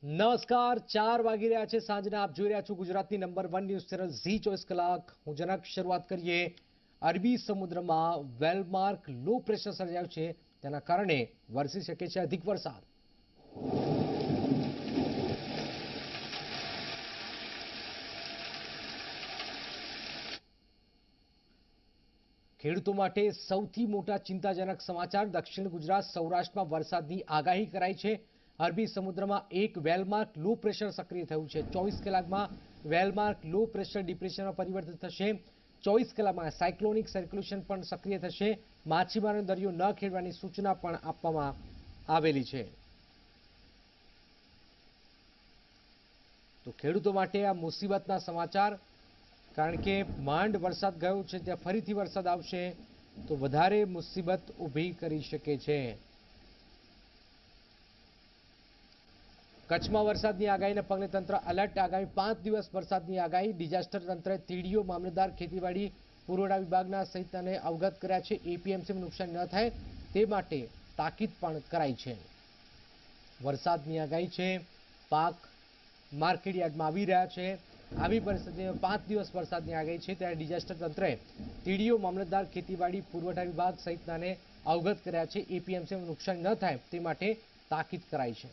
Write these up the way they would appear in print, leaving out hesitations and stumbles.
નમસ્કાર 4 વાગી રહ્યા છે સાંજના આપ જોઈ રહ્યા છો ગુજરાતની નંબર 1 ન્યૂઝ ચેનલ ઝી 24 કલાક હું જનક શરૂઆત કરીએ અરબી સમુદ્રમાં વેલમાર્ક લો પ્રેશર સર્જાયું છે તેના કારણે વરસી શકે છે અધિક વરસાદ ખેડૂતો માટે સૌથી મોટા ચિંતાજનક સમાચાર દક્ષિણ ગુજરાત સૌરાષ્ટ્રમાં વરસાદની આગાહી કરાઈ છે અરબી સમુદ્રમાં એક વેલમાર્ક લો પ્રેશર સક્રિય થયું છે 24 કલાકમાં વેલમાર્ક લો પ્રેશર ડિપ્રેશનમાં પરિવર્તિત થશે 24 કલાકમાં સાયક્લોનિક સર્ક્યુલેશન પણ સક્રિય થશે માછીમારોને દરિયો ન ખેડવાની સૂચના પણ આપવામાં આવેલી છે તો ખેડૂતો માટે આ મુસીબતના સમાચાર કારણ કે માંડ વરસાદ ગયો છે ત્યાં ફરીથી વરસાદ આવશે તો વધારે મુસીબત ઊભી કરી શકે છે કચ્છમાં વરસાદની આગાહીને પગલે તંત્ર એલર્ટ આગામી 5 દિવસ વરસાદની આગાહી ડિઝાસ્ટર તંત્રે તીડીઓ મામલતદાર ખેતીવાડી પુરવઠા વિભાગના સહિતને અવગત કર્યા છે એપીએમસીમાં નુકસાન ન થાય તે માટે તાકીદ પણ કરાઈ છે વરસાદની આગાહી છે પાક માર્કેટ યાર્ડમાં આવી રહ્યા છે આવી પરિસ્થિતિમાં 5 દિવસ વરસાદની આગાહી છે ત્યારે ડિઝાસ્ટર તંત્રે ટીડીઓ મામલતદાર ખેતીવાડી પુરવઠા વિભાગ સહિતનાને અવગત કર્યા છે એપીએમસીમાં નુકસાન ન થાય તે માટે તાકીદ કરાઈ છે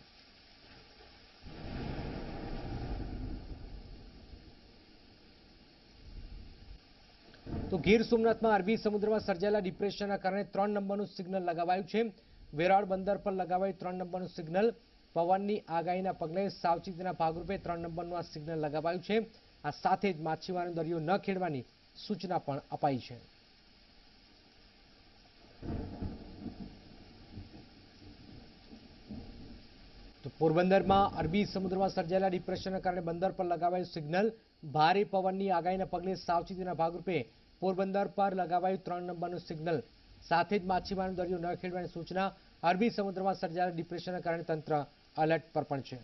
તો ગીર સોમનાથમાં અરબી સમુદ્રમાં સર્જાયેલા ડિપ્રેશનના કારણે 3 નંબરનું સિગ્નલ લગાવાયું છે વેરાવળ બંદર પર લગાવાયું 3 નંબરનું સિગ્નલ પવનની આગાહીના પગલે સાવચેતીના ભાગરૂપે 3 નંબરનું આ સિગ્નલ લગાવાયું છે આ સાથે જ માછીમારોને દરિયો ન ખેડવાની સૂચના પણ અપાઈ છે તો પોરબંદરમાં અરબી સમુદ્રમાં સર્જાયેલા ડિપ્રેશનના કારણે બંદર પર લગાવાયું સિગ્નલ ભારે પવનની આગાહીના પગલે સાવચેતીના ભાગરૂપે પોરબંદર પર લગાવાયું 3 નંબરનું સિગ્નલ સાથે જ માછીમારોને દરિયો ન ખેડવાની સૂચના અરબી સમુદ્રમાં સર્જાયેલા ડિપ્રેશનના કારણે તંત્ર એલર્ટ પર પણ છે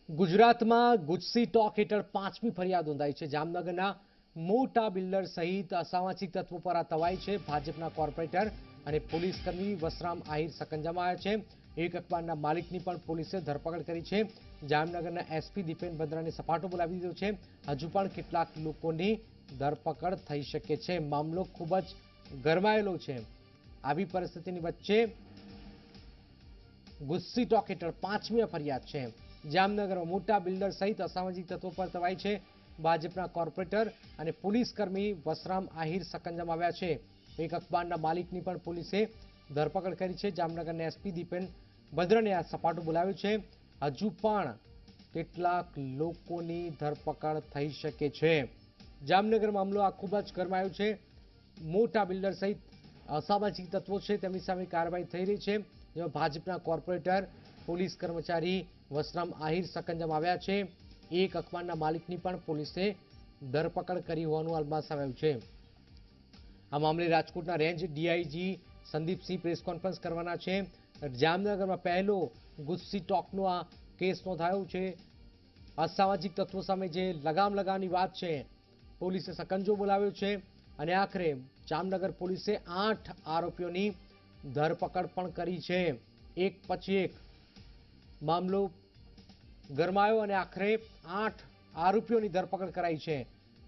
ગુજરાતમાં ગુજસી ટોક હેઠળ 5મી ફરિયાદ નોંધાઈ છે જામનગરના મોટા બિલ્ડર સહિત અસામાજિક તત્વો પર આ તવાઈ છે ભાજપના કોર્પોરેટર અને પોલીસકર્મી વસરામ આહિર સકંજામાં આવ્યા છે એક અખબારના માલિકની પણ પોલીસે ધરપકડ કરી છે જામનગરના એસપી દીપેન ભદ્રાને સપાટો બોલાવી દીધો છે હજુ પણ કેટલાક લોકોની ધરપકડ થઈ શકે છે મામલો ખૂબ જ ગરમાયેલો છે આવી પરિસ્થિતિની વચ્ચે ગુજસી ટોક હેઠળ 5મી ફરિયાદ છે જામનગરમાં મોટા બિલ્ડર સહિત અસામાજિક તત્વો પર તવાઈ છે ભાજપના કોર્પોરેટર અને પોલીસકર્મી વસરામ આહિર સકંજામાં આવ્યા છે એક અખબારના માલિકની પણ પોલીસે ધરપકડ કરી છે જામનગરના એસપી દીપેન ભદ્રને આ સપાટો બોલાવ્યું છે હજુ પણ કેટલાક લોકોની ધરપકડ થઈ શકે છે જામનગર મામલો આ ખૂબ જ ગરમાયો છે મોટા બિલ્ડર સહિત અસામાજિક તત્વો છે તેમની સામે કાર્યવાહી થઈ રહી છે જેમાં ભાજપના કોર્પોરેટર પોલીસ કર્મચારી વસરામ આહિર સકંજામાં આવ્યા છે એક અખબારના માલિકની પણ પોલીસે ધરપકડ કરી હોવાનું હાલમાં સામે આવ્યું છે આ મામલે રાજકોટના range DIG Sandipsinh press conference કરવાના છે જામનગરમાં પહેલો ગુજસી ટોકનો આ કેસ નોંધાયો છે અસામાજિક તત્વો સામે જે લગામ લગાવવાની વાત છે પોલીસે સકંજો બોલાવ્યો છે અને આખરે જામનગર પોલીસે 8 આરોપીઓની ધરપકડ પણ કરી છે એક પછી એક મામલો ગરમાયો અને આખરે 8 આરોપીઓની ધરપકડ કરાઈ છે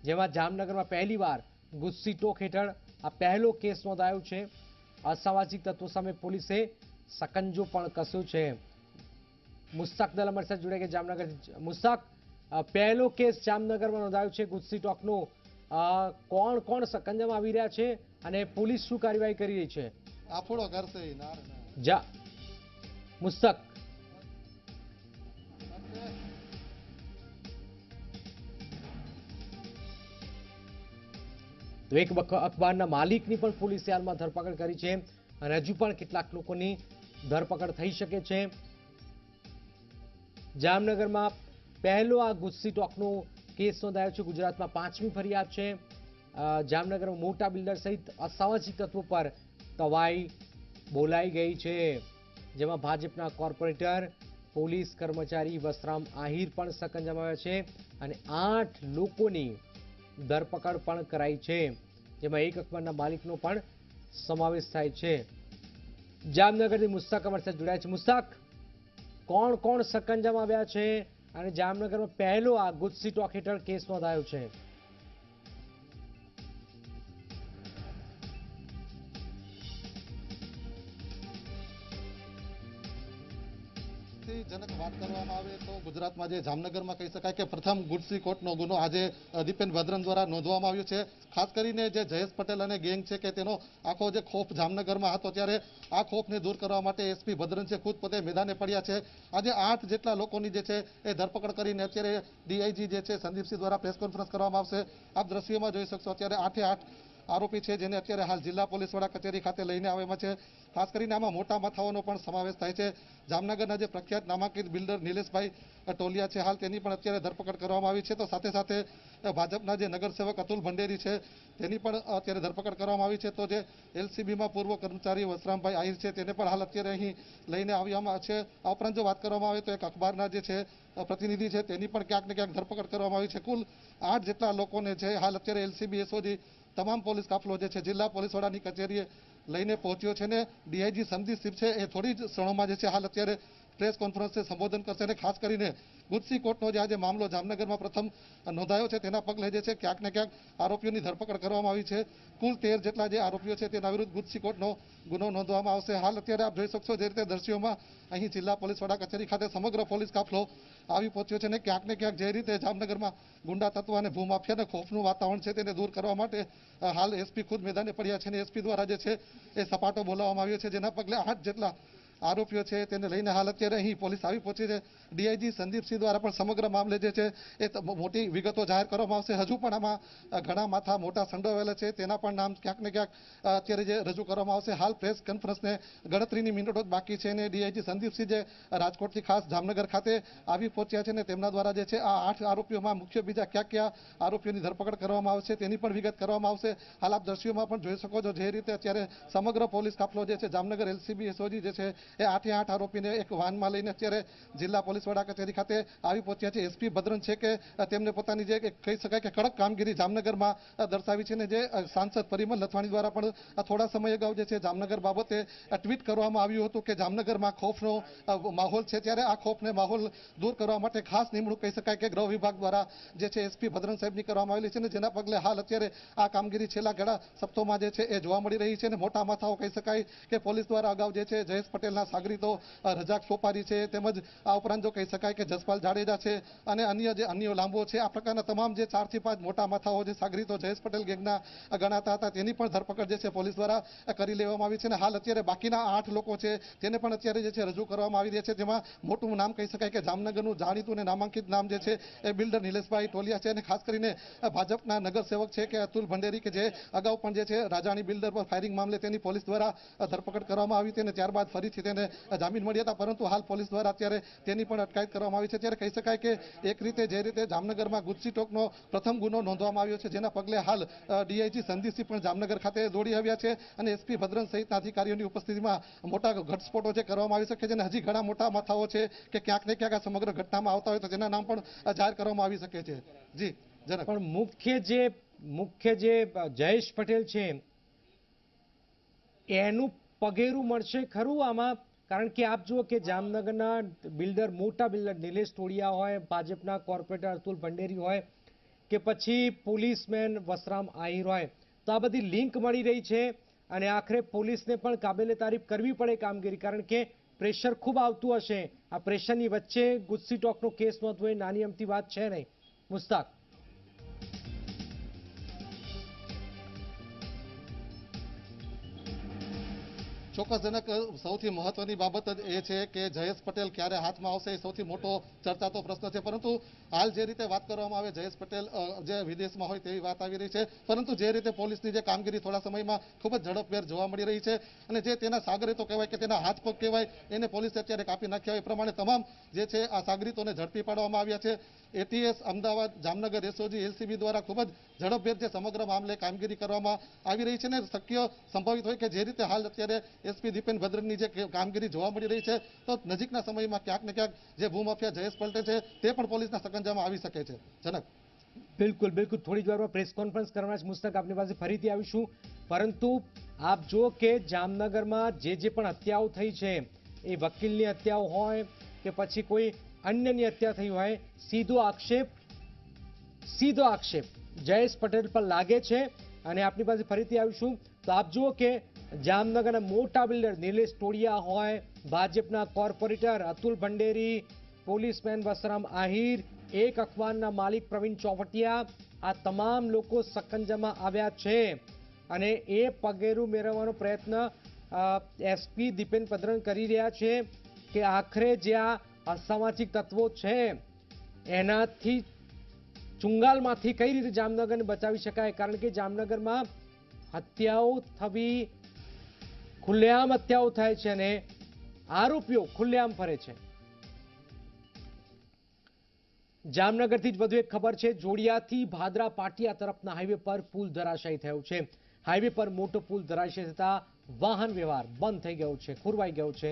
જેમાં જામનગરમાં પહેલીવાર ગુજસી ટોક હેઠળ આ પહેલો કેસ નોંધાયો છે અસામાજિક તત્વો સામે પોલીસે સકંજો પણ કસ્યો છે મુસ્તાક દલ અમારી સાથે જોડાઈ ગયા જામનગર મુસ્તાક પહેલો કેસ જામનગરમાં નોંધાયો છે ગુજસી ટોકનો કોણ કોણ સકંજામાં આવી રહ્યા છે અને પોલીસ શું કાર્યવાહી કરી રહી છે આપણો કરશે મુસ્તાક તો એક અખબારના માલિકની પણ પોલીસે હાલમાં ધરપકડ કરી છે અને હજુ પણ કેટલાક લોકોની ધરપકડ થઈ શકે છે જામનગરમાં પહેલો આ ગુજસી ટોકનો કેસ નોંધાયો છે ગુજરાતમાં 5મી ફરિયાદ છે જામનગરમાં મોટા બિલ્ડર સહિત અસામાજિક તત્વો પર તવાઈ બોલાઈ ગઈ છે જેમાં ભાજપના કોર્પોરેટર પોલીસ કર્મચારી વસરામ આહિર પણ સકંજામાં આવ્યા છે અને 8 લોકોની ધરપકડ પણ કરાઈ છે જેમાં એક અખબારના માલિકનો પણ સમાવેશ થાય છે। જામનગરથી મુસ્તાક અમારી સાથે જોડાયા છે। મુસ્તાક, કોણ કોણ સકંજામાં આવ્યા છે અને જામનગરમાં પહેલો આ ગુજસી ટોક હેઠળ કેસ નોંધાયો છે? જનક વાત કરવામાં આવે તો ગુજરાતમાં જે જામનગરમાં કહી શકાય કે પ્રથમ ગુજસી કોર્ટનો ગુનો આજે દીપેન ભદ્રન દ્વારા નોંધવામાં આવ્યો છે। ખાસ કરીને જે જયેશ પટેલ અને ગેંગ છે કે તેનો આખો જે ખોફ જામનગરમાં હતો, ત્યારે આ ખોફને દૂર કરવા માટે એસપી ભદ્રન છે ખુદ પોતે મેદાને પડ્યા છે। આજે 8 જેટલા લોકોની જે છે એ ધરપકડ કરીને અત્યારે ડીઆઈજી જે છે સંદીપસિંહ દ્વારા પ્રેસ કોન્ફરન્સ કરવામાં આવશે। આપ દ્રશ્યોમાં જોઈ શકશો અત્યારે 8 આરોપી છે જેને અત્યારે હાલ જિલ્લા પોલીસ વડા કચેરી ખાતે લઈને આવ્યા છે। ખાસ કરીને આમાં મોટા માથાઓનો પણ સમાવેશ થાય છે। જામનગરના જે પ્રખ્યાત નામાંકિત બિલ્ડર નિલેશભાઈ ટોલિયા છે, હાલ તેની પણ અત્યારે ધરપકડ કરવામાં આવી છે। તો સાથે સાથે ભાજપના જે નગરસેવક અતુલ ભંડેરી છે તેની પણ અત્યારે ધરપકડ કરવામાં આવી છે। તો જે એલસીબીમાં પૂર્વ કર્મચારી વસરામભાઈ આહિર છે તેને પણ હાલ અત્યારે અહીં લઈને આવ્યામાં છે। આ ઉપરાંત જો વાત કરવામાં આવે તો એક અખબારના જે છે પ્રતિનિધિ છે તેની પણ ક્યાંક ને ક્યાંક ધરપકડ કરવામાં આવી છે। કુલ 8 જેટલા લોકોને છે હાલ અત્યારે એલસીબી એસઓજી તમામ પોલીસ કાફલો જે છે જિલ્લા પોલીસ વડાની કચેરીએ લઈને પહોંચ્યો છે ને ડીઆઈજી સંદીપસિંહ છે એ થોડી જ ક્ષણોમાં જે છે હાલ અત્યારે પ્રેસ કોન્ફરન્સને સંબોધન કરશે અને ખાસ કરીને ગુજસી કોર્ટનો જે આજે મામલો જામનગરમાં પ્રથમ નોંધાયો છે તેના પગલે જે છે ક્યાંક ને ક્યાંક આરોપીઓની ધરપકડ કરવામાં આવી છે। કુલ 13 જેટલા જે આરોપીઓ છે તેના વિરુદ્ધ ગુજસી કોર્ટનો ગુનો નોંધવામાં આવશે। હાલ અત્યારે આપ જોઈ શકશો જે રીતે દ્રશ્યોમાં અહીં જિલ્લા પોલીસ વડા કચેરી ખાતે સમગ્ર પોલીસ કાફલો આવી પહોંચ્યો છે અને ક્યાંક ને ક્યાંક જે રીતે જામનગરમાં ગુંડા તત્વ અને ભૂમાફિયાના ખોફનું વાતાવરણ છે તેને દૂર કરવા માટે હાલ એસપી ખુદ મેદાને પડ્યા છે અને એસપી દ્વારા જે છે એ સપાટો બોલાવવામાં આવ્યો છે, જેના પગલે 8 જેટલા આરોપીઓ છે તેને લઈને હાલ અત્યારે અહીં પોલીસ આવી પહોંચી છે। ડીઆઈજી સંદીપસિંહ દ્વારા પણ સમગ્ર મામલે જે છે એ મોટી વિગતો જાહેર કરવામાં આવશે। હજુ પણ આમાં ઘણા માથા મોટા સંડોવાયેલા છે તેના પણ નામ ક્યાંક ને ક્યાંક અત્યારે જે રજૂ કરવામાં આવશે। હાલ પ્રેસ કોન્ફરન્સને ગણતરીની મિનિટો જ બાકી છે અને ડીઆઈજી સંદીપસિંહ જે રાજકોટથી ખાસ જામનગર ખાતે આવી પહોંચ્યા છે અને તેમના દ્વારા જે છે આ 8 આરોપીઓમાં મુખ્ય બીજા કયા આરોપીઓની ધરપકડ કરવામાં આવશે તેની પણ વિગત કરવામાં આવશે। હાલ આપ દ્રશ્યોમાં પણ જોઈ શકો છો જે રીતે અત્યારે સમગ્ર પોલીસ કાફલો જે છે જામનગર એલસીબી એસઓજી જે છે એ 8 આરોપીને એક વાનમાં લઈને અત્યારે જિલ્લા પોલીસ વડા કચેરી ખાતે આવી પહોંચ્યા છે। એસપી ભદ્રન છે કે તેમને પોતાની જે કહી શકાય કે કડક કામગીરી જામનગરમાં દર્શાવી છે ને જે સાંસદ પરિમલ લથવાણી દ્વારા પણ થોડા સમય અગાઉ જે છે જામનગર બાબતે ટ્વીટ કરવામાં આવ્યું હતું કે જામનગરમાં ખોફનો માહોલ છે, ત્યારે આ ખોફને માહોલ દૂર કરવા માટે ખાસ નિમણૂક કહી શકાય કે ગૃહ વિભાગ દ્વારા જે છે એસપી ભદ્રન સાહેબની કરવામાં આવેલી છે ને જેના પગલે હાલ અત્યારે આ કામગીરી છેલ્લા ઘણા સપ્તાહોમાં જે છે એ જોવા મળી રહી છે અને મોટા માથાઓ કહી શકાય કે પોલીસ દ્વારા અગાઉ જે છે જયેશ પટેલના સાગરીતો રજાક સોપારી છે, તેમજ આ ઉપરાંત જો કહી શકાય કે જસપાલ જાડેજા છે અને અન્ય લાંબો છે, આ પ્રકારના તમામ જે 4 થી 5 મોટા માથાઓ જે સાગરીતો જયેશ પટેલ ગેંગના ગણાતા હતા તેની પણ ધરપકડ જે છે પોલીસ દ્વારા કરી લેવામાં આવી છે અને હાલ અત્યારે બાકીના 8 લોકો છે તેને પણ અત્યારે જે છે રજૂ કરવામાં આવી રહ્યા છે, જેમાં મોટું નામ કહી શકાય કે જામનગરનું જાણીતું અને નામાંકિત નામ જે છે એ બિલ્ડર નિલેશભાઈ ટોલિયા છે અને ખાસ કરીને ભાજપના નગરસેવક છે કે અતુલ ભંડેરી કે જે અગાઉ પણ જે છે રાજાણી બિલ્ડર પર ફાયરિંગ મામલે તેની પોલીસ દ્વારા ધરપકડ કરવામાં આવી હતી અને ત્યારબાદ ફરીથી તેને જામીન મળ્યા હતા, પરંતુ હાલ પોલીસ દ્વારા અત્યારે તેની પણ અટકાયત કરવામાં આવી છે। ત્યારે કહી શકાય કે એક રીતે જે રીતે જામનગરમાં ગુજસી ટોકનો પ્રથમ ગુનો નોંધવામાં આવ્યો છે જેના પગલે હાલ ડીઆઈજી સંદીપસિંહ પણ જામનગર ખાતે દોડી આવ્યા છે અને એસપી ભદ્રન સહિતના અધિકારીઓની ઉપસ્થિતિમાં મોટા ઘટસ્ફોટો જે કરવામાં આવી શકે છે અને હજી ઘણા મોટા માથાઓ છે કે ક્યાંક ને ક્યાંક આ સમગ્ર ઘટનામાં આવતા હોય તો તેના નામ પણ જાહેર કરવામાં આવી શકે છે। જી જનક, પણ મુખ્ય જે જયેશ પટેલ છે એનું પગેરું મળશે ખરું આમાં? કારણ કે આપ જુઓ કે જામનગરના બિલ્ડર મોટા બિલ્ડર નિલેશ ટોળિયા હોય, ભાજપના કોર્પોરેટર અતુલ ભંડેરી હોય કે પછી પોલીસમેન વસરામ આહિર હોય, તો આ બધી લિંક મળી રહી છે અને આખરે પોલીસને પણ કાબેલે તારીફ કરવી પડે કામગીરી, કારણ કે પ્રેશર ખૂબ આવતું હશે। આ પ્રેશરની વચ્ચે ગુજસી ટોકનો કેસ નોંધવો એ નાની અમથી વાત છે નહીં। મુસ્તાક, ચોક્કસજનક સૌથી મહત્વની બાબત જ એ છે કે જયેશ પટેલ ક્યારે હાથમાં આવશે એ સૌથી મોટો ચર્ચાતો પ્રશ્ન છે, પરંતુ હાલ જે રીતે વાત કરવામાં આવે જયેશ પટેલ જે વિદેશમાં હોય તેવી વાત આવી રહી છે, પરંતુ જે રીતે પોલીસની જે કામગીરી થોડા સમયમાં ખૂબ જ ઝડપભેર જોવા મળી રહી છે અને જે તેના સાગરીતો કહેવાય કે તેના હાથ પગ કહેવાય એને પોલીસે અત્યારે કાપી નાખ્યા એ પ્રમાણે તમામ જે છે આ સાગરીતોને ઝડપી પાડવામાં આવ્યા છે। ATS Ahmedabad, Jamnagar SOG, LCB દ્વારા ખૂબ જ ઝડપભેર જે સમગ્ર મામલે કામગીરી કરવામાં આવી રહી છે ને શક્ય સંભવિત હોય કે જે રીતે હાલ અત્યારે એસપી દીપેન ભદ્રનની જે કામગીરી જોવા મળી રહી છે તો નજીકના સમયમાં ક્યાંક ને ક્યાંક જે ભૂમાફિયા જયેશ પટેલ છે તે પણ પોલીસના સકંજામાં આવી શકે છે। જનક, બિલકુલ થોડી જ વારમાં પ્રેસ કોન્ફરન્સ કરવાના છે મુસ્તક, આપની પાસે ફરીથી આવીશું, પરંતુ આપ જુઓ કે જામનગરમાં જે પણ હત્યાઓ થઈ છે એ વકીલની હત્યાઓ હોય કે પછી કોઈ અન્યની હત્યા થઈ હોય, સીધો આક્ષેપ જયેશ પટેલ પર લાગે છે. અને આપની પાસે ફરીથી આવીશું તો આપ જુઓ કે જામનગરના મોટા બિલ્ડર નિલેશ ટોડિયા હોય, ભાજપના કોર્પોરેટર અતુલ ભંડેરી, પોલીસમેન વસરામ આહિર, એક અખબારના માલિક પ્રવીણ ચોપટિયા, આ તમામ લોકો સકંજામાં આવ્યા છે. અને એ પગેરું મેળવવાનો પ્રયત્ન એસપી દીપેન ભદ્રન કરી રહ્યા છે કે આખરે જે આ અસામાજિક તત્વો છે એનાથી ચુંગાલમાંથી કઈ રીતે જામનગરને બચાવી શકાય. કારણ કે જામનગરમાં હત્યાઓ થવી, ખુલ્લેઆમ હત્યાઓ થાય છે અને આરોપીઓ ખુલ્લેઆમ ફરે છે. જામનગરથી જ વધુ એક ખબર છે. જોડિયાથી ભાદરા પાટિયા તરફના હાઈવે પર પુલ ધરાશાયી થયો છે. હાઈવે પર મોટો પુલ ધરાશાયી થતા વાહન વ્યવહાર બંધ થઈ ગયો છે, ખોરવાઈ ગયો છે.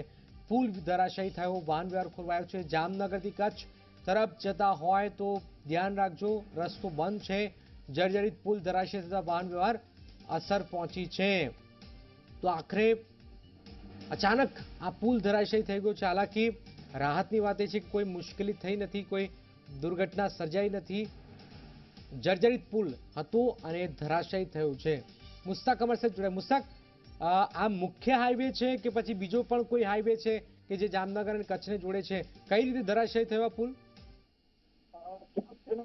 પુલ ધરાશાયી થયો, વાહન વ્યવહાર ખોરવાયો છે. જામનગરથી કચ્છ તરફ જતા હોય તો ધ્યાન રાખજો, રસ્તો બંધ છે. જર્જરિત પુલ ધરાશાયી થતા વાહન વ્યવહાર અસર પહોંચી છે. તો આખરે અચાનક આ પુલ ધરાશાયી થઈ ગયો છે. હાલાકી રાહતની વાત એ છે કે કોઈ મુશ્કેલી થઈ નથી, કોઈ દુર્ઘટના સર્જાઈ નથી. જર્જરિત પુલ હતો અને ધરાશાયી થયો છે. મુસ્તાક અમારી સાથે જોડાય. મુસ્તાક, આ મુખ્ય હાઈવે છે કે પછી બીજો પણ કોઈ હાઈવે છે કે જે જામનગર અને કચ્છને જોડે છે? કઈ રીતે ધરાશાયી થયો આ પુલ?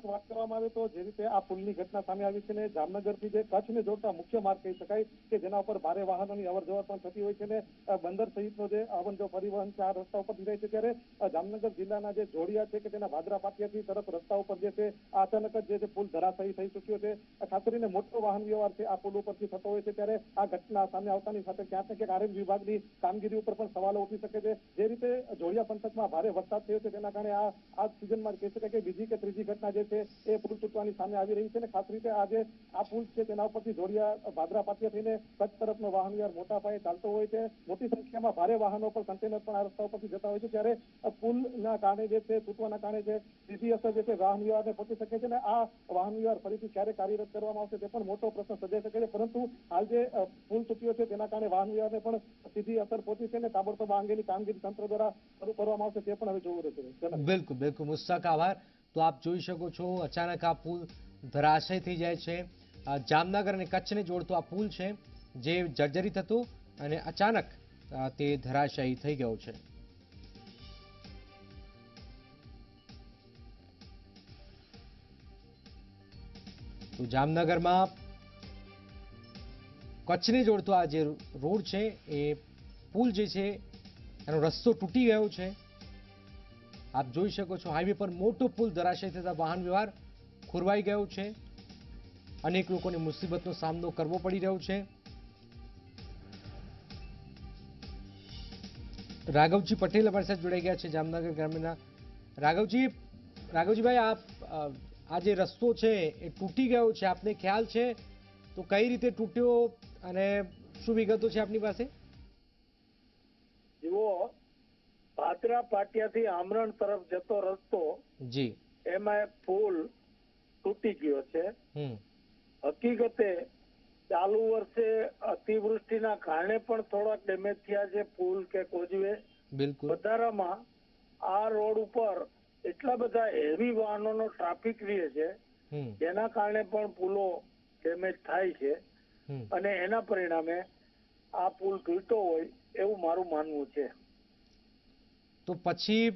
વાત કરવામાં આવે તો જે રીતે આ પુલની ઘટના સામે આવી છે ને જામનગરથી જે કચ્છને જોડતા મુખ્ય માર્ગ કહી શકાય કે જેના ઉપર ભારે વાહનોની અવરજવર પણ થતી હોય છે ને બંદર સહિતનો જે અવનજવ પરિવહન છે આ રસ્તા ઉપર થાય છે. ત્યારે જામનગર જિલ્લાના જે જોડિયા છે કે તેના ભાદરા પાટિયાથી તરફ રસ્તા ઉપર જે છે અચાનક જ જે પુલ ધરાશાયી થઈ ચુક્યો છે. ખાસ કરીને મોટો વાહન વ્યવહાર છે આ પુલ ઉપરથી થતો હોય છે. ત્યારે આ ઘટના સામે આવતાની સાથે ક્યાંક ને ક્યાંક આરએમ વિભાગની કામગીરી ઉપર પણ સવાલો ઉઠી શકે છે. જે રીતે જોડિયા પંથકમાં ભારે વરસાદ થયો છે તેના કારણે આ સિઝનમાં કહી શકાય કે બીજી કે ત્રીજી ઘટના જે છે એ પુલ તૂટવાની સામે આવી રહી છે. ને ખાસ રીતે આજે આ પુલ છે તેના ઉપરથી જોડિયા ભાદરા પાટિયા થઈને કચ્છ તરફનો વાહન વ્યવહાર મોટા પાયે ચાલતો હોય છે. મોટી સંખ્યામાં ભારે વાહનો પર કન્ટેનર પણ આ રસ્તા ઉપરથી જતા હોય છે. ત્યારે પુલના કારણે જે છે તૂટવાના કારણે જે સીધી અસર જે છે વાહન વ્યવહારને પહોંચી શકે છે. ને આ વાહન વ્યવહાર ફરીથી ક્યારે કાર્યરત કરવામાં આવશે તે પણ મોટો પ્રશ્ન સર્જાઈ શકે છે. પરંતુ હાલ જે પુલ તૂટ્યો છે તેના કારણે વાહન વ્યવહારને પણ સીધી અસર પહોંચી છે. ને તાબડતોબ આ અંગેની કામગીરી તંત્ર દ્વારા શરૂ કરવામાં આવશે તે પણ હવે જોવું રહેશે. બિલકુલ બિલકુલ મુસ્તાક, આભાર. તો આપ જોઈ શકો છો અચાનક આ પુલ ધરાશય થઈ જાય છે. જામનગર અને કચ્છને જોડતો આ પુલ છે જે જર્જરિત હતો અને અચાનક તે ધરાશાયી થઈ ગયો છે. તો જામનગરમાં કચ્છને જોડતો આ જે રોડ છે એ પુલ જે છે એનો રસ્તો તૂટી ગયો છે. આપ જોઈ શકો છો હાઈવે પર મોટો પુલ ધરાશાયી થતા વાહન વ્યવહાર ખોરવાઈ ગયો છે. અનેક લોકોને મુસીબતનો સામનો કરવો પડી રહ્યો છે. રાઘવજી પટેલ અમારી સાથે જોડાઈ ગયા છે જામનગર ગ્રામ્યના. રાઘવજીભાઈ, આ જે રસ્તો છે એ તૂટી ગયો છે, આપને ખ્યાલ છે? તો કઈ રીતે તૂટ્યો અને શું વિગતો છે આપની પાસે? જુઓ, ભાદરા પાટિયાથી આમરણ તરફ જતો રસ્તો જી, એમાં એક પુલ તૂટી ગયો છે. હકીકતે ચાલુ વર્ષે અતિવૃષ્ટિના કારણે પણ થોડાક ડેમેજ થયા છે પુલ કે કોઝવે. બિલકુલ. વધારામાં આ રોડ ઉપર એટલા બધા હેવી વાહનોનો ટ્રાફિક રહે છે જેના કારણે પણ પુલો ડેમેજ થાય છે અને એના પરિણામે આ પુલ તૂટ્યો હોય એવું મારું માનવું છે. તો પછી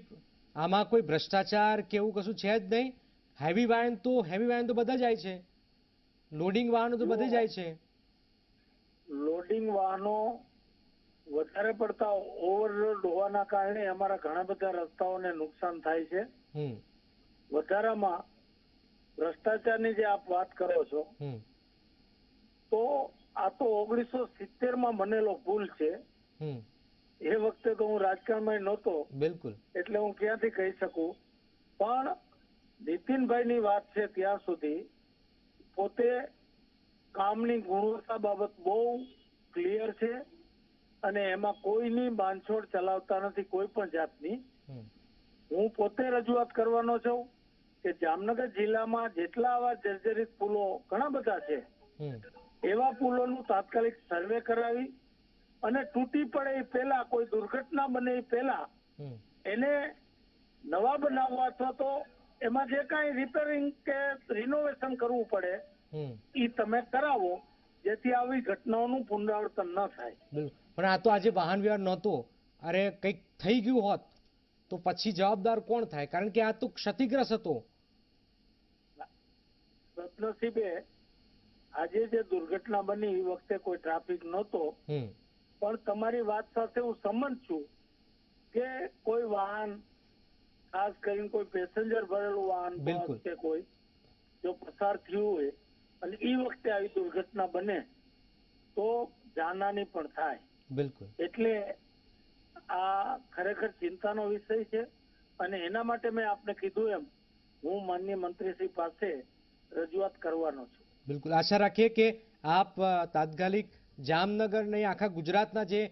આમાં કોઈ ભ્રષ્ટાચાર કે એવું કશું છે જ નહીં? હેવી વાહન તો બધા જાય છે, લોડિંગ વાહનો તો બધે જાય છે. લોડિંગ વાહનો વધારે પડતા ઓવરલોડ હોવાના કારણે અમારા ઘણા બધા રસ્તાઓને નુકસાન થાય છે. વધારામાં ભ્રષ્ટાચારની જે આપ વાત કરો છો તો આ તો 1970માં બનેલો પુલ છે. એ વખતે તો હું રાજકારણમાં નહોતો, બિલકુલ, એટલે હું ક્યાંથી કહી શકું. પણ નીતિનભાઈની વાત છે ત્યાં સુધી પોતે કામની ગુણવત્તા બાબત બહુ ક્લિયર છે અને એમાં કોઈની બાંધછોડ ચલાવતા નથી કોઈ પણ જાતની. હું પોતે રજૂઆત કરવાનો છું કે જામનગર જિલ્લામાં જેટલા આવા જર્જરિત પુલો ઘણા બધા છે એવા પુલોનું તાત્કાલિક સર્વે કરાવી અને તૂટી પડે એ પહેલા, કોઈ દુર્ઘટના બને એ પહેલા એને નવા બનાવવા અથવા તો એમાં જે કાંઈ રિપેરિંગ કે રિનોવેશન કરવું પડે એ તમે કરાવો, જેથી આવી ઘટનાઓનું પુનરાવર્તન ન થાય. બિલકુલ. પણ આ તો આજે વાહન વ્યવહાર નહોતો, અરે કંઈક થઈ ગયું હોત તો પછી જવાબદાર કોણ થાય? કારણ કે આ તો ક્ષતિગ્રસ્ત હતો. સદનસીબે આજે જે દુર્ઘટના બની એ વખતે કોઈ ટ્રાફિક નહોતો, પણ તમારી વાત સાથે હું સંમત છું કે કોઈ વાહન, ખાસ કરીને કોઈ પેસેન્જર ભરેલું વાહન બસ કે કોઈ જો પસાર થયું હોય અને એ વખતે આવી દુર્ઘટના બને તો જાનહાની પણ થાય. બિલકુલ. એટલે આ ખરેખર ચિંતાનો વિષય છે અને એના માટે મેં આપને કીધું એમ હું માનનીય મંત્રીશ્રી પાસે રજૂઆત કરવાનો છું. બિલકુલ. આશા રાખીએ કે આપ તાત્કાલિક જામનગર નહીં, આખા ગુજરાતના જે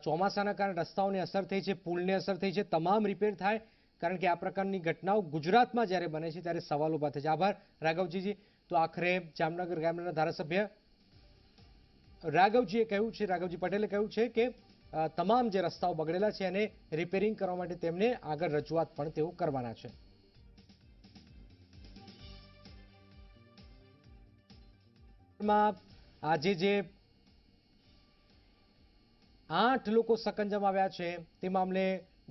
ચોમાસાના કારણે રસ્તાઓને અસર થઈ છે, પુલને અસર થઈ છે, તમામ રિપેર થાય. કારણ કે આ પ્રકારની ઘટનાઓ ગુજરાતમાં જ્યારે બને છે ત્યારે સવાલ ઉભા થાય છે. આભાર રાઘવજીજી. તો આખરે જામનગર ગ્રામ્યના ધારાસભ્ય રાઘવજીએ કહ્યું છે, રાઘવજી પટેલે કહ્યું છે કે તમામ જે રસ્તાઓ બગડેલા છે એને રિપેરિંગ કરવા માટે તેમને આગળ રજૂઆત પણ તેઓ કરવાના છે. આજે જે 8 લોકો સકંજામાં આવ્યા છે તે મામલે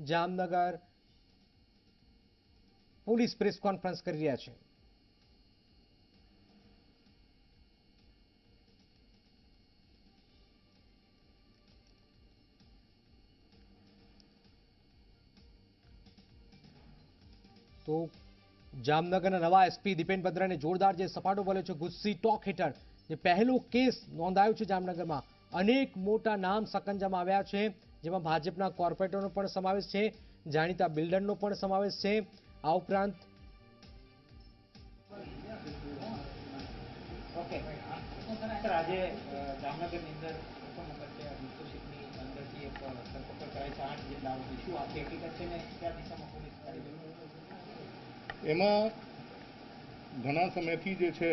જામનગર પોલીસ પ્રેસ કોન્ફરન્સ કરી રહ્યા છે. તો જામનગરના નવા એસપી દીપેન બદ્રાને જોરદાર જે સપાટો બોલ્યો છે. ગુસ્સી ટોક હેઠળ જે પહેલો કેસ નોંધાયો છે જામનગરમાં, અનેક મોટા નામ સકંજામાં આવ્યા છે, જેમાં ભાજપના કોર્પોરેટરનો પણ સમાવેશ છે, જાણીતા બિલ્ડરનો પણ સમાવેશ છે. આ ઉપરાંત આજે જામનગરની અંદર પ્રથમ વખતે ડિસ્ટ્રિક્ટની અંદરથી એક ધરપકડ કરાઈ છે 8 જિલ્લાઓની. શું આ હકીકત છે ને કયા દિશામાં પોલીસ કરી રહી છે? એમાં ઘણા સમયથી જે છે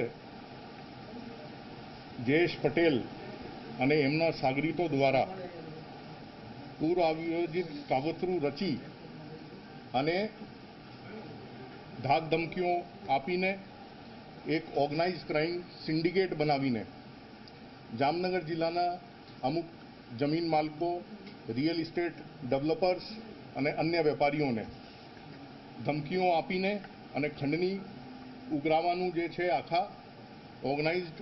જયેશ પટેલ અને એમના સાગરીતો દ્વારા પૂર્વ આયોજિત કાવતરું રચી અને ધાક ધમકીઓ આપીને એક ઓર્ગેનાઇઝ ક્રાઇમ સિન્ડિકેટ બનાવીને જામનગર જિલ્લાના અમુક જમીન માલકો, રિયલ ઇસ્ટેટ ડેવલપર્સ અને અન્ય વેપારીઓને ધમકીઓ આપીને અને ખંડની ઉઘરાવવાનું જે છે આખા ઓર્ગેનાઇઝડ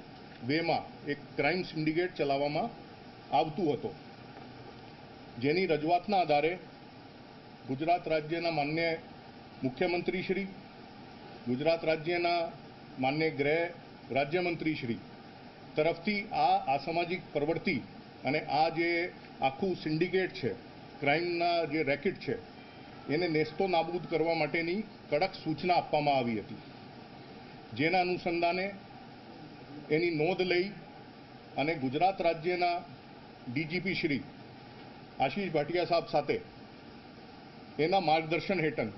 વેમાં એક ક્રાઇમ સિન્ડિકેટ ચલાવવામાં આવતું હતો, જેની રજૂઆતના આધારે ગુજરાત રાજ્યના માન્ય મુખ્યમંત્રીશ્રી, ગુજરાત રાજ્યના માન્ય ગૃહ રાજ્યમંત્રીશ્રી તરફથી આ અસામાજિક પ્રવૃત્તિ અને આ જે આખું સિન્ડિકેટ છે, ક્રાઇમના જે રેકેટ છે, એને નેસ્તો નાબૂદ કરવા માટેની કડક સૂચના આપવામાં આવી હતી. જેના અનુસંધાને એની નોંધ લઈ અને ગુજરાત રાજ્યના ડીજીપી શ્રી આશીષ ભાટિયા સાહેબ સાથે એના માર્ગદર્શન હેઠળ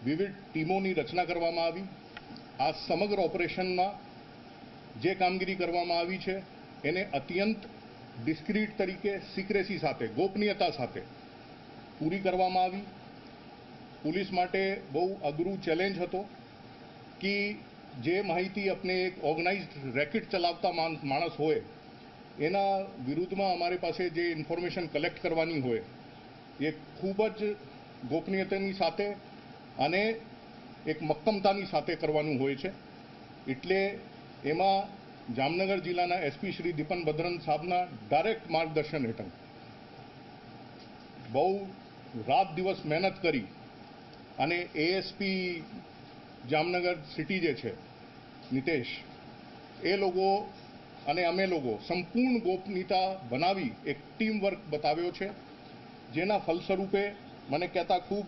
વિવિધ ટીમોની રચના કરવામાં આવી. આ સમગ્ર ઓપરેશનમાં જે કામગીરી કરવામાં આવી છે એને અત્યંત ડિસ્ક્રીટ તરીકે સિક્રેસી સાથે, ગોપનીયતા સાથે પૂરી કરવામાં આવી. પોલીસ માટે બહુ અઘરું ચેલેન્જ હતો કે જે માહિતી આપણે એક ઓર્ગેનાઇઝડ રેકેટ ચલાવતા માણસ હોય એના વિરુદ્ધમાં અમારી પાસે જે ઇન્ફોર્મેશન કલેક્ટ કરવાની હોય એ ખૂબ જ ગોપનીયતાની સાથે અને એક મક્કમતાની સાથે કરવાનું હોય છે. એટલે એમાં જામનગર જિલ્લાના એસપી શ્રી દીપન બદ્રન સાહેબના ડાયરેક્ટ માર્ગદર્શન હેઠળ બહુ રાત દિવસ મહેનત કરી અને એએસપી જામનગર સિટી જે છે નિતેશ, એ લોકો અને અમે લોકો સંપૂર્ણ ગોપનીયતા બનાવી એક ટીમ વર્ક બતાવ્યો છે, જેના ફલસ્વરૂપે મને કહેતા ખૂબ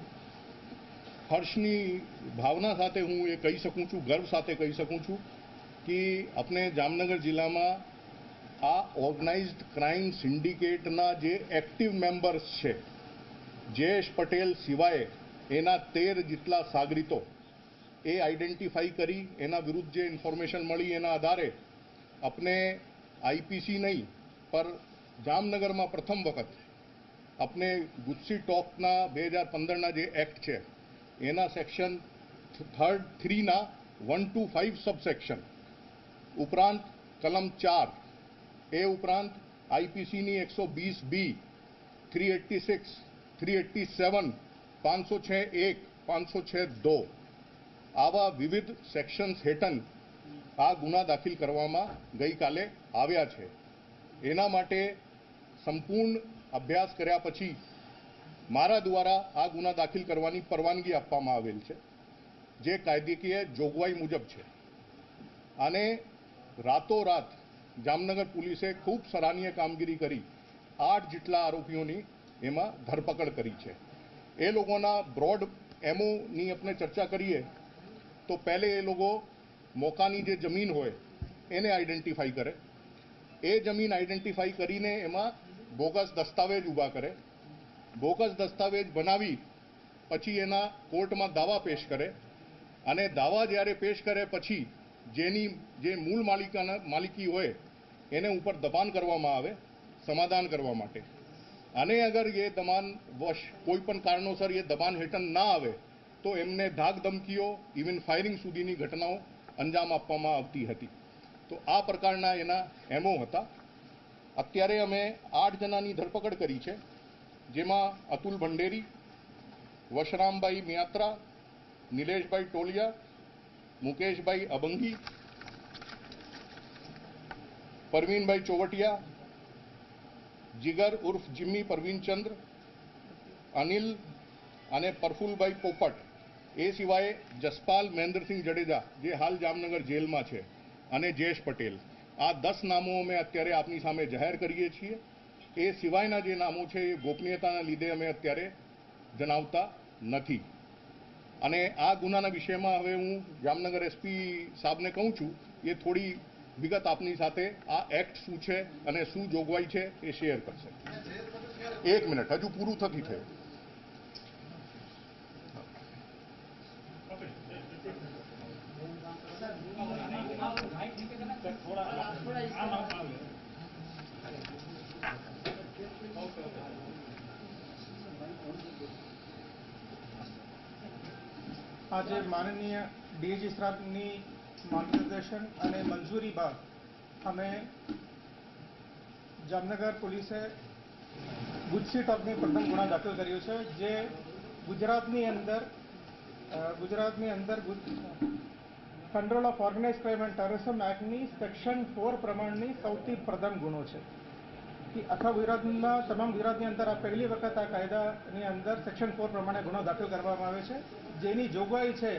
હર્ષની ભાવના સાથે હું એ કહી શકું છું, ગર્વ સાથે કહી શકું છું કે આપણે જામનગર જિલ્લામાં આ ઓર્ગેનાઇઝડ ક્રાઇમ સિન્ડિકેટના જે એક્ટિવ મેમ્બર્સ છે, જયેશ પટેલ સિવાય એના 13 જેટલા સાગરીતો એ આઈડેન્ટિફાઈ કરી એના વિરુદ્ધ જે ઇન્ફોર્મેશન મળી એના આધારે આપણે आईपीसी नहीं पर जामनगर में प्रथम वखत अपने गुस्सी टॉकना 2015 जे एक्ट है एना सेक्शन 3 ना 1 to 5 सबसेक्शन उपरांत कलम 4 ए उपरांत आईपीसी नी 120B 386 387 506(1) 506(2) आवा विविध सेक्शन्स हेठन आ गुना दाखिल करवामां गई काले आव्या छे। एना माटे संपूर्ण अभ्यास कर्या पछी मारा द्वारा आ गुना दाखिल करवानी परवानगी आपवामां आवेल छे जे कायदेकीय जोगवाई मुजब छे अने रातोरात जामनगर पुलिसे खूब सराहनीय कामगीरी करी 8 जेटला आरोपीओनी एमां धरपकड़ करी छे। ए लोगोना ब्रॉड एमओ नी अपने चर्चा करिए तो पहले ए लोगो मोकानी जे जमीन होय एने आइडेंटिफाई करे, ए जमीन आइडेंटिफाई करीने एमां बोगस दस्तावेज ऊभा करे, बोगस दस्तावेज बनावी पछी एना कोर्टमां दावा पेश करे अने दावा ज्यारे पेश करे पछी जेनी जे मूल मालिकी होय एने ऊपर दबाण करवामां आवे समाधान करवा माटे अने अगर ये दबाण वश कोईपण कारणोसर ये दबाण हेठळ ना आवे तो एमने धाक धमकीओ इवन फायरिंग सुधीनी घटनाओं अंजाम आपवामां आवती हती। तो आ प्रकारना एना एमओ हता। अत्यारे अमे 8 जनानी धरपकड़ करी छे जेमां अतुल भंडेरी, वशरामभाई मियात्रा, निलेशभाई टोलिया, मुकेशभाई अबंगी, परवीनभाई चोवटिया, जिगर उर्फ जिम्मी परवीनचंद्र, अनिल अने प्रफुल्लभाई पोपट ए सिवाय जसपाल महेंद्रसिंह जडेजा जे हाल जामनगर जेल में है अने जयेश पटेल आ 10 नामों में अत्यारे आपनी सामे जाहिर करीए छीए। ए सिवायना जे नामों छे ए गोपनीयताना लीधे अमे अत्यारे जणावता नथी अने आ गुनाना विषयमां हवे हूँ जामनगर एसपी साहबने कहूँ छूं ये थोड़ी विगत आपनी साथे आ एक्ट शू छे अने शू जोगवाई छे ए शेर करशे। 1 मिनिट हजू पूरुं थती थयुं। आज माननीय डीएजी साहबनी मार्गदर्शन અને મંજૂરી બાદ અમે જામનગર પોલીસે ગુજસી ટોકની પ્રથમ ગુના દાખલ કર્યો છે જે ગુજરાતની અંદર control of organize crime and terrorism એક્ટની સેક્શન 4 પ્રમાણની સૌથી પ્રથમ ગુનો છે कि आखा गुजरातમાં તમામ ગુજરાતની અંદર આ પહેલી વખત આ કાયદાની અંદર સેક્શન 4 પ્રમાણે ગુનો દાખલ કરવામાં આવે છે જેની જોગવાઈ છે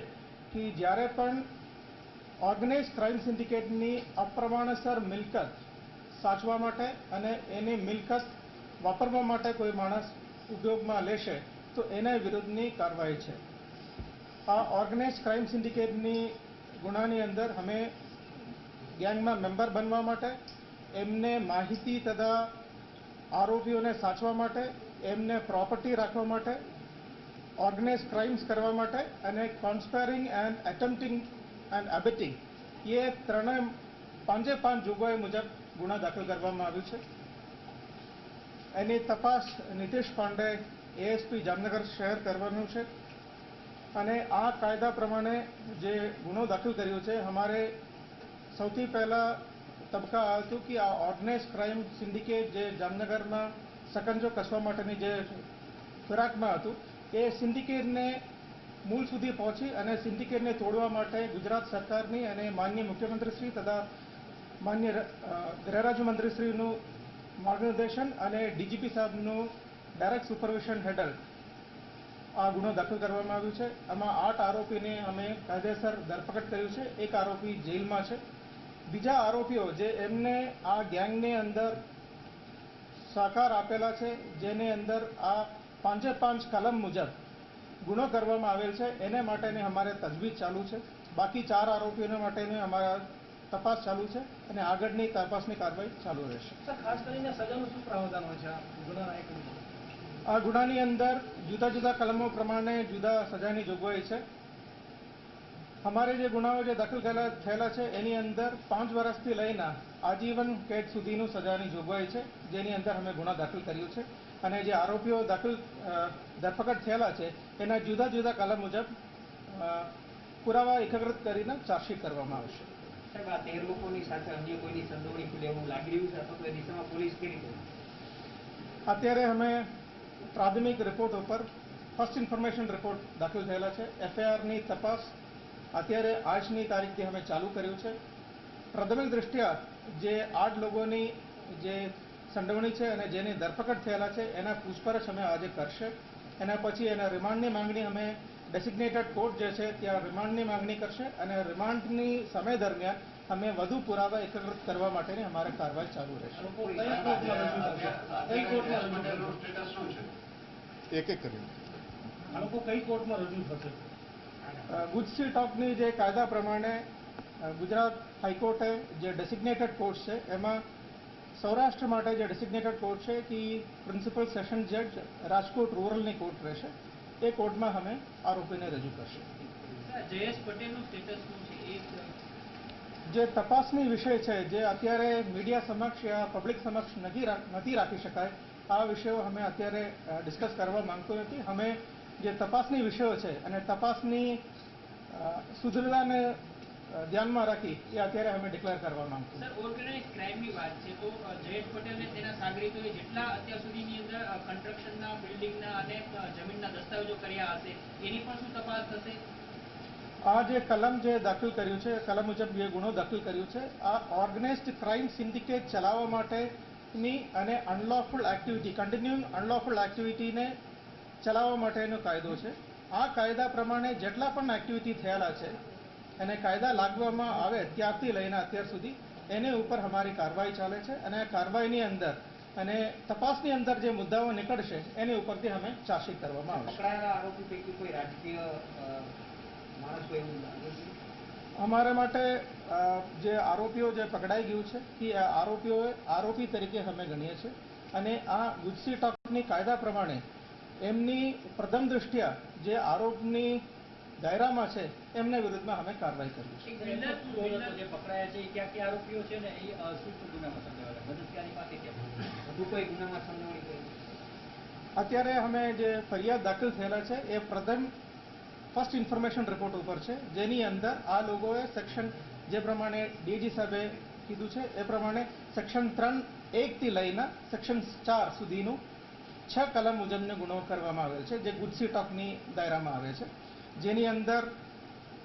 કે જ્યારે પણ ઓર્ગેનાઇઝ ક્રાઇમ સિન્ડિકેટની અપ્રમાણસર મિલકત સાચવા માટે અને એની મિલકત વાપરવા માટે કોઈ માણસ ઉપયોગમાં લેશે તો એના વિરુદ્ધની કાર્યવાહી છે। આ ઓર્ગેનાઇઝ ક્રાઇમ સિન્ડિકેટની ગુનાની અંદર અમે ગેંગમાં મેમ્બર બનવા માટે એમને માહિતી તથા આરોપીઓને સાચવા માટે એમને પ્રોપર્ટી રાખવા માટે ઓર્ગેનાઇઝ ક્રાઇમ્સ કરવા માટે અને કોન્સ્પાયરિંગ એન્ડ એટેમ્પ્ટિંગ એન્ડ એબેટિંગ એ ત્રણેય 5 જોગવાઈ મુજબ ગુના દાખલ કરવામાં આવ્યું છે। એની તપાસ નીતિશ પાંડે એએસપી જામનગર શહેર કરવાનું છે અને આ કાયદા પ્રમાણે જે ગુનો દાખલ કર્યો છે અમારે સૌથી પહેલા તબક્કા હતું કે આ ઓર્ગેનાઇઝ ક્રાઇમ સિન્ડિકેટ જે જામનગરમાં સકંજો કસવા માટેની જે ફિરાકમાં હતું એ સિન્ડિકેટને મૂળ સુધી પહોંચી અને સિન્ડિકેટને તોડવા માટે ગુજરાત સરકારની અને માનનીય મુખ્યમંત્રીશ્રી તથા માનનીય ગૃહરાજ્યમંત્રીશ્રીનું માર્ગદર્શન અને ડીજીપી સાહેબનું ડાયરેક્ટ સુપરવિઝન હેઠળ આ ગુનો દાખલ કરવામાં આવ્યો છે। આમાં 8 આરોપીને અમે કાયદેસર ધરપકડ કર્યું છે। એક આરોપી જેલમાં છે। બીજા આરોપીઓ જે એમને આ ગેંગની અંદર સહકાર આપેલા છે જેને અંદર આ 5 કલમ મુજબ ગુનો કરવામાં આવેલ છે એને માટેને અમારે તજવીજ ચાલુ છે। બાકી 4 આરોપીઓને માટેને અમારા તપાસ ચાલુ છે અને આગળની તપાસની કાર્યવાહી ચાલુ રહેશે। ખાસ કરીને સજાનું શું પ્રાવધાન હોય છે ગુનાના એકમમાં? આ ગુનાની અંદર જુદા જુદા કલમો પ્રમાણે જુદા સજાની જોગવાઈ છે। અમારે જે ગુનાઓ જે દાખલ થયેલા છે એની અંદર 5 વર્ષથી લઈને આજીવન કેદ સુધીનું સજાની જોગવાઈ છે, જેની અંદર અમે ગુના દાખલ કર્યું છે અને જે આરોપીઓ ધરપકડ થયેલા છે એના જુદા જુદા કલમ મુજબ પુરાવા એકત્રિત કરીને ચાર્જશીટ કરવામાં આવશે. સાહેબ, આ 13 લોકોની સાથે અન્ય કોઈની સંડોવણી ખુલે એવું લાગી રહ્યું છે અથવા તો એ દિશામાં પોલીસ કેવી રીતે? અત્યારે અમે પ્રાથમિક રિપોર્ટ ઉપર ફર્સ્ટ ઇન્ફોર્મેશન રિપોર્ટ દાખલ થયેલા છે. એફઆઈઆરની તપાસ અત્યારે આજની તારીખથી અમે ચાલુ કર્યું છે. પ્રાથમિક દૃષ્ટિયા જે 8 લોકોની જે સંડોવણી છે અને જેની ધરપકડ થયેલા છે એના પૂછપરછ અમે આજે કરશે. એના પછી એના રિમાન્ડની માંગણી અમે ડેસિગ્નેટેડ કોર્ટ જે છે ત્યાં રિમાન્ડની માંગણી કરશે અને રિમાન્ડની સમય દરમિયાન અમે વધુ પુરાવા એકત્રિત કરવા માટેની અમારી કાર્યવાહી ચાલુ રહેશે. એક એક કરીને આ લોકો કઈ કોર્ટમાં રજૂ થશે? ગુજસી ટોકની જે કાયદા પ્રમાણે ગુજરાત હાઈકોર્ટે જે ડેસિગ્નેટેડ કોર્ટ છે એમાં સૌરાષ્ટ્ર માટે જે ડેસિગ્નેટેડ કોર્ટ છે કે પ્રિન્સિપલ સેશન જજ રાજકોટ રૂરલની કોર્ટ રહેશે. એ કોર્ટમાં અમે આરોપીને રજૂ કરશે. જયેશ પટેલનું સ્ટેટસ શું છે? જે તપાસની વિષય છે જે અત્યારે મીડિયા સમક્ષ યા પબ્લિક સમક્ષ નથી રાખી શકાય, આ વિષયો અમે અત્યારે ડિસ્કસ કરવા માંગતો નથી. અમે જે તપાસની વિષયો છે અને તપાસની સુધરવાને ધ્યાનમાં રાખી એ અત્યારે અમે ડિક્લેર કરવા માંગતું. સર, ઓર્ગેનાઇઝ ક્રાઇમની વાત છે તો જયેશ પટેલ અને તેના સાગરીતોએ જેટલા અત્યાર સુધીની અંદર કન્સ્ટ્રક્શનના, બિલ્ડિંગના અને જમીનના દસ્તાવેજો કર્યા હશે એની પણ શું તપાસ થશે? આ જે કલમ જે દાખલ કર્યું છે, કલમ મુજબ જે ગુનો દાખલ કર્યું છે, આ ઓર્ગેનાઇઝડ ક્રાઇમ સિન્ડિકેટ ચલાવવા માટેની અને અનલોફુલ એક્ટિવિટી, કન્ટિન્યુઇંગ અનલોફુલ એક્ટિવિટીને ચલાવવા માટેનો કાયદો છે. આ કાયદા પ્રમાણે જેટલા પણ એક્ટિવિટી થયેલા છે અને કાયદા લાગવામાં આવે ત્યારથી લઈને અત્યાર સુધી એને ઉપર અમારી કાર્યવાહી ચાલે છે અને આ કાર્યવાહીની અંદર અને તપાસની અંદર જે મુદ્દાઓ નીકળશે એની ઉપરથી અમે ચાર્જશીટ કરવામાં આવશે. પકડાયેલા આરોપી પૈકી કોઈ રાજકીય માણસ હોય એવું લાગે છે? અમારા માટે જે આરોપીઓ જે પકડાઈ ગયું છે કે આરોપી તરીકે અમે ગણીએ છીએ અને આ ગુજસી ટોકની કાયદા પ્રમાણે એમની પ્રથમ દૃષ્ટિયા જે આરોપની દાયરામાં છે એમના વિરુદ્ધમાં અમે કાર્યવાહી કરી છે. જે પકડાયા છે એ ક્યાં આરોપીઓ છે ને એ શું ગુનામાં સંડોવાયેલા? મદદગારીમાંથી કે વધુ કોઈ ગુનામાં સંડોવણી કરી? અત્યારે અમે જે ફરિયાદ દાખલ થયેલા છે એ ફર્સ્ટ ઇન્ફોર્મેશન રિપોર્ટ ઉપર છે, જેની અંદર આ લોકોએ સેક્શન જે પ્રમાણે ડીજી સાહેબે કીધું છે એ પ્રમાણે સેક્શન 3(1) થી લઈને સેક્શન 4 સુધીનું 6 કલમ મુજબનો ગુનો કરવામાં આવેલ છે, જે ગુજસી ટોકની દાયરામાં આવે છે. જેની અંદર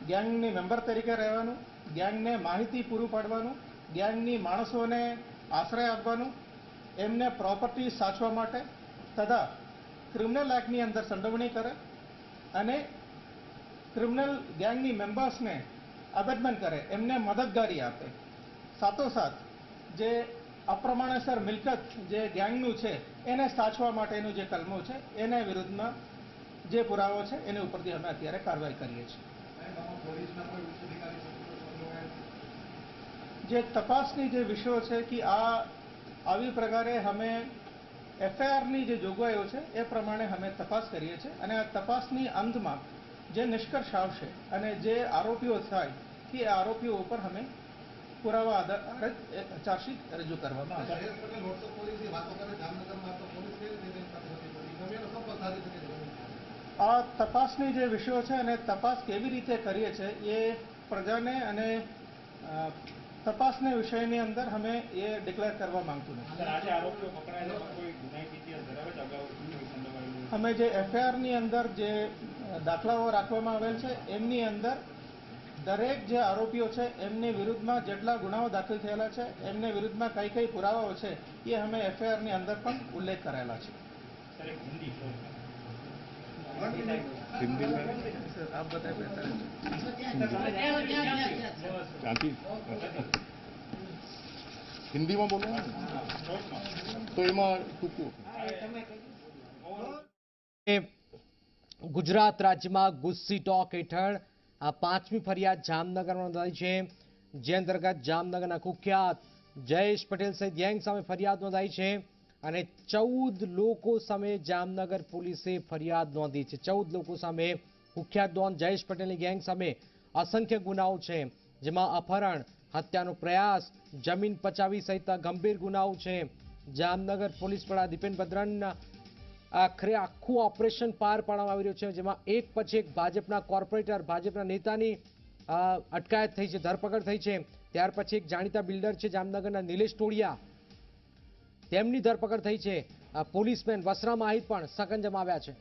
ગેંગની મેમ્બર તરીકે રહેવાનું, ગેંગને માહિતી પૂરું પાડવાનું, ગેંગની માણસોને આશ્રય આપવાનું, એમને પ્રોપર્ટી સાચવા માટે તથા ક્રિમિનલ એક્ટની અંદર સંડોવણી કરે અને ક્રિમિનલ ગેંગની મેમ્બર્સને અબેટમેન્ટ કરે, એમને મદદગારી આપે. સાથોસાથ જે અપ્રમાણસર મિલકત જે ગેંગનું છે એને સાચવા માટેનું જે કલમો છે એના વિરુદ્ધમાં જે પુરાવો છે એની ઉપરથી અમે અત્યારે કાર્યવાહી કરીએ છીએ. જે તપાસની જે વિષયો છે કે આવી પ્રકારે અમે એફઆઈઆરની જે જોગવાઈઓ છે એ પ્રમાણે અમે તપાસ કરીએ છીએ અને આ તપાસની અંતમાં જે નિષ્કર્ષ આવશે અને જે આરોપીઓ થાય કે આરોપીઓ ઉપર અમે પુરાવા આધારિત ચાર્જશીટ રજૂ કરવામાં આવશે. આ તપાસની જે વિષયો છે અને તપાસ કેવી રીતે કરીએ છીએ એ પ્રજાને અને તપાસના વિષયની અંદર અમે એ ડિક્લેર કરવા માંગતું નથી. અમે જે એફઆઈઆરની અંદર જે દાખલાઓ રાખવામાં આવેલ છે એમની અંદર દરેક જે આરોપીઓ છે એમની વિરુદ્ધમાં જેટલા ગુનાઓ દાખલ થયેલા છે એમને વિરુદ્ધમાં કઈ કઈ પુરાવાઓ છે એ અમે એફઆઈઆરની અંદર પણ ઉલ્લેખ કરેલા છે. હિન્દીમાં બોલો તો એમાં ટૂંકું. ગુજરાત રાજ્યમાં ગુજસી ટોક હેઠળ આ 5મી ફરિયાદ જામનગરમાં નોંધાઈ છે, જે અંતર્ગત જામનગરના કુખ્યાત જયેશ પટેલ સહિત ગેંગ સામે ફરિયાદ નોંધાઈ છે અને 14 લોકો સામે જામનગર પોલીસે ફરિયાદ નોંધી છે. 14 લોકો સામે કુખ્યાત ડોન જયેશ પટેલની ગેંગ સામે અસંખ્ય ગુનાઓ છે, જેમાં અપહરણ, હત્યાનો પ્રયાસ, જમીન પચાવી સહિતના ગંભીર ગુનાઓ છે. જામનગર પોલીસ વડા દીપેન ભદ્રન આખરે આખું ઓપરેશન પાર પાડવામાં આવી રહ્યું છે, જેમાં એક પછી એક ભાજપના કોર્પોરેટર, ભાજપના નેતાની અટકાયત થઈ છે, ધરપકડ થઈ છે. ત્યાર પછી એક જાણીતા બિલ્ડર છે જામનગરના નિલેશ ટોળિયા, તેમની ધરપકડ થઈ છે. પોલીસમેન વસરામ આહિર પણ સકંજામાં આવ્યા છે.